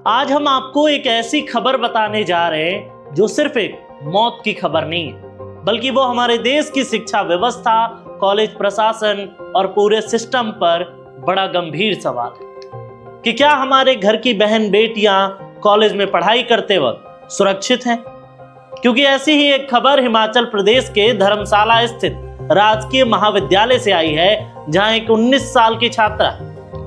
आज हम आपको एक ऐसी खबर बताने जा रहे हैं जो सिर्फ एक मौत की खबर नहीं है, बल्कि वो हमारे देश की शिक्षा व्यवस्था, कॉलेज प्रशासन और पूरे सिस्टम पर बड़ा गंभीर सवाल है कि क्या हमारे घर की बहन बेटियां कॉलेज में पढ़ाई करते वक्त सुरक्षित हैं? क्योंकि ऐसी ही एक खबर हिमाचल प्रदेश के धर्मशाला स्थित राजकीय महाविद्यालय से आई है, जहां एक 19 साल की छात्रा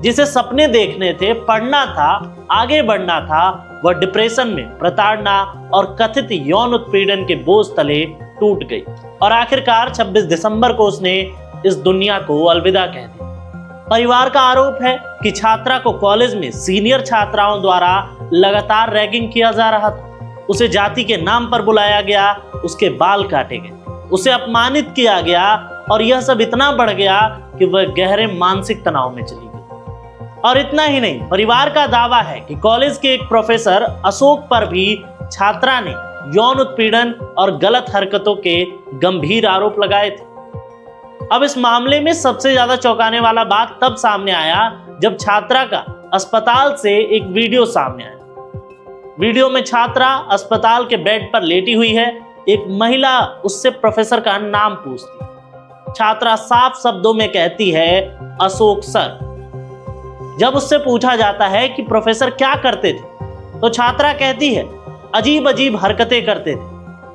जिसे सपने देखने थे, पढ़ना था, आगे बढ़ना था, वह डिप्रेशन में, प्रताड़ना और कथित यौन उत्पीड़न के बोझ तले टूट गई और आखिरकार 26 दिसंबर को उसने इस दुनिया को अलविदा कह दिया। परिवार का आरोप है कि छात्रा को कॉलेज में सीनियर छात्राओं द्वारा लगातार रैगिंग किया जा रहा था। उसे जाति के नाम पर बुलाया गया, उसके बाल काटे गए, उसे अपमानित किया गया और यह सब इतना बढ़ गया कि वह गहरे मानसिक तनाव में चली गई। और इतना ही नहीं, परिवार का दावा है कि कॉलेज के एक प्रोफेसर अशोक पर भी छात्रा ने यौन उत्पीड़न और गलत हरकतों के गंभीर आरोप लगाए थे। अब इस मामले में सबसे ज्यादा चौंकाने वाला बात तब सामने आया जब छात्रा का अस्पताल से एक वीडियो सामने आया। वीडियो में छात्रा अस्पताल के बेड पर लेटी हुई है। एक महिला उससे प्रोफेसर का नाम पूछती। छात्रा साफ शब्दों में कहती है, अशोक सर। जब उससे पूछा जाता है कि प्रोफेसर क्या करते थे, तो छात्रा कहती है, अजीब अजीब हरकतें करते थे,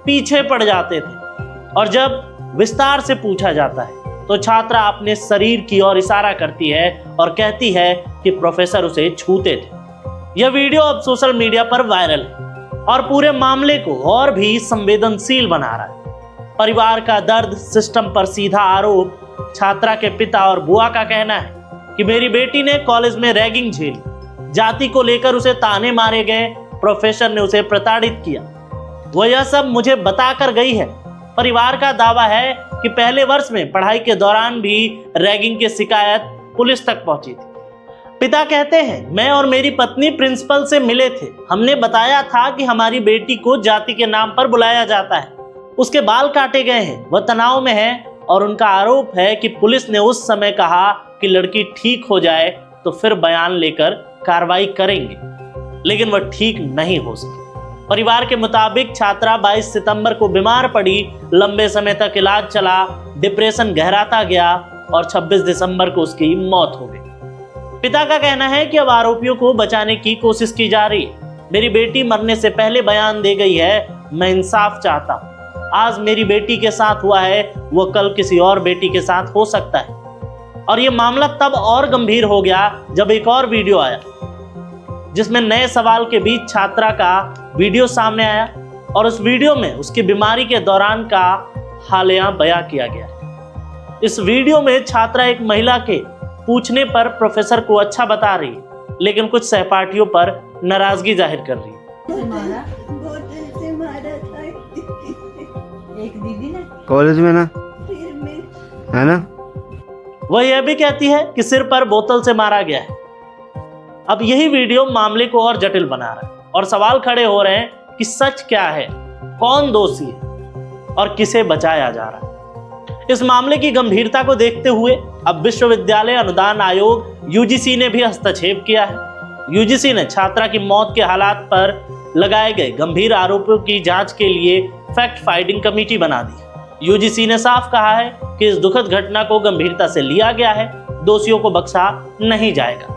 पीछे पड़ जाते थे। और जब विस्तार से पूछा जाता है तो छात्रा अपने शरीर की ओर इशारा करती है और कहती है कि प्रोफेसर उसे छूते थे। यह वीडियो अब सोशल मीडिया पर वायरल है और पूरे मामले को और भी संवेदनशील बना रहा है। परिवार का दर्द, सिस्टम पर सीधा आरोप। छात्रा के पिता और बुआ का कहना है कि मेरी बेटी ने कॉलेज में रैगिंग झेली, जाति को लेकर उसे ताने मारे गए, प्रोफेसर ने उसे प्रताड़ित किया, वह यह सब मुझे बताकर गई है। परिवार का दावा है कि पहले वर्ष में पढ़ाई के दौरान भी रैगिंग की शिकायत पुलिस तक पहुंची थी। पिता कहते हैं, मैं और मेरी पत्नी प्रिंसिपल से मिले थे। हमने बताया था कि हमारी बेटी को जाति के नाम पर बुलाया जाता है, उसके बाल काटे गए हैं, वह तनाव में है। और उनका आरोप है कि पुलिस ने उस समय कहा कि लड़की ठीक हो जाए तो फिर बयान लेकर कार्रवाई करेंगे, लेकिन वह ठीक नहीं हो सकी। परिवार के मुताबिक छात्रा 22 सितंबर को बीमार पड़ी, लंबे समय तक इलाज चला, डिप्रेशन गहराता गया और 26 दिसंबर को उसकी मौत हो गई। पिता का कहना है कि अब आरोपियों को बचाने की कोशिश की जा रही है। मेरी बेटी मरने से पहले बयान दे गई है, मैं इंसाफ चाहता हूँ। आज मेरी बेटी के साथ हुआ है, वो कल किसी और बेटी के साथ हो सकता है। और ये मामला तब और गंभीर हो गया जब एक और वीडियो आया, जिसमें नए सवाल के बीच छात्रा का वीडियो सामने आया और उस वीडियो में उसकी बीमारी के दौरान का हालिया बयां किया गया है। इस वीडियो में छात्रा एक महिला के पूछने पर प्रोफेसर को अच्छा बता रही है, लेकिन कुछ सहपाठियों पर नाराजगी जाहिर कर रही है। एक दीदी ने कॉलेज में ना है ना, वह यह भी कहती है कि सिर पर बोतल से मारा गया है। अब यही वीडियो मामले को और जटिल बना रहा है और सवाल खड़े हो रहे हैं कि सच क्या है, कौन दोषी है और किसे बचाया जा रहा है। इस मामले की गंभीरता को देखते हुए अब विश्वविद्यालय अनुदान आयोग यूजीसी ने भी हस्तक्षेप किया है। यूजीसी ने छात्रा की मौत के हालात पर लगाए गए गंभीर आरोपों की जांच के लिए फैक्ट फाइंडिंग कमेटी बना दी। यूजीसी ने साफ कहा है कि इस दुखद घटना को गंभीरता से लिया गया है, दोषियों को बख्शा नहीं जाएगा।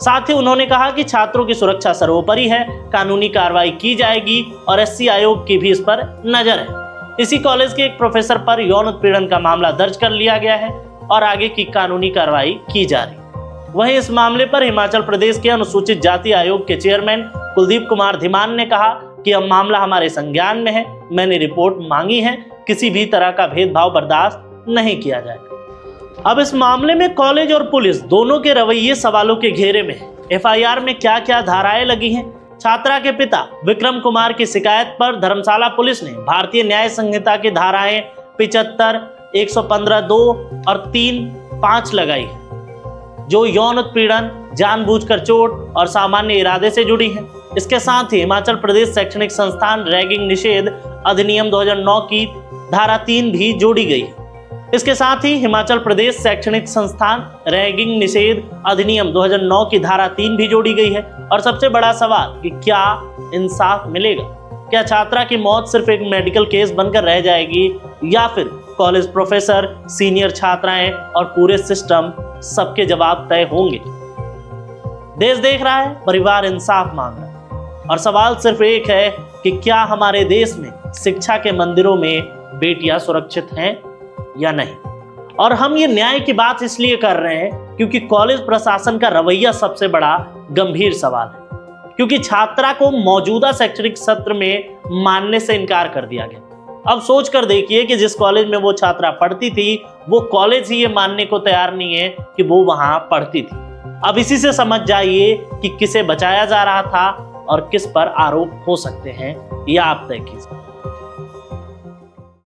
साथ ही उन्होंने कहा कि छात्रों की सुरक्षा सर्वोपरि है, कानूनी कार्रवाई की जाएगी और एससी आयोग की भी इस पर नजर है। इसी कॉलेज के एक प्रोफेसर पर यौन उत्पीड़न का मामला दर्ज कर लिया गया है और आगे की कानूनी कार्रवाई की जा रही है। वहीं इस मामले पर हिमाचल प्रदेश के अनुसूचित जाति आयोग के चेयरमैन कुलदीप कुमार धीमान ने कहा कि अब मामला हमारे संज्ञान में है, मैंने रिपोर्ट मांगी है, किसी भी तरह का भेदभाव बर्दाश्त नहीं किया जाएगा। अब इस मामले में कॉलेज और पुलिस दोनों के रवैये सवालों के घेरे में है। एफआईआर में क्या क्या धाराएं लगी हैं? छात्रा के पिता विक्रम कुमार की शिकायत पर धर्मशाला पुलिस ने भारतीय न्याय संहिता की धाराएं 75, 115(2) और 3(5) लगाई है, जो यौन उत्पीड़न, जानबूझकर चोट और सामान्य इरादे से जुड़ी है। इसके साथ ही हिमाचल प्रदेश शैक्षणिक संस्थान रैगिंग निषेध अधिनियम 2009 की धारा 3 भी जोड़ी गई है। इसके साथ ही हिमाचल प्रदेश शैक्षणिक संस्थान रैगिंग निषेध अधिनियम 2009 की धारा 3 भी जोड़ी गई है। और सबसे बड़ा सवाल कि क्या इंसाफ मिलेगा? क्या छात्रा की मौत सिर्फ एक मेडिकल केस बनकर रह जाएगी या फिर कॉलेज प्रोफेसर, सीनियर छात्राएं और पूरे सिस्टम सबके जवाब तय होंगे? देश देख रहा है, परिवार इंसाफ मांग रहा है और सवाल सिर्फ एक है कि क्या हमारे देश में शिक्षा के मंदिरों में बेटियां सुरक्षित हैं या नहीं। और हम ये न्याय की बात इसलिए कर रहे हैं क्योंकि कॉलेज प्रशासन का रवैया सबसे बड़ा गंभीर सवाल है, क्योंकि छात्रा को मौजूदा शैक्षणिक सत्र में मानने से इनकार कर दिया गया। अब सोच कर देखिए कि जिस कॉलेज में वो छात्रा पढ़ती थी वो कॉलेज ही ये मानने को तैयार नहीं है कि वो वहां पढ़ती थी। अब इसी से समझ जाइए कि किसे बचाया जा रहा था और किस पर आरोप हो सकते हैं, या आप तय कीजिए।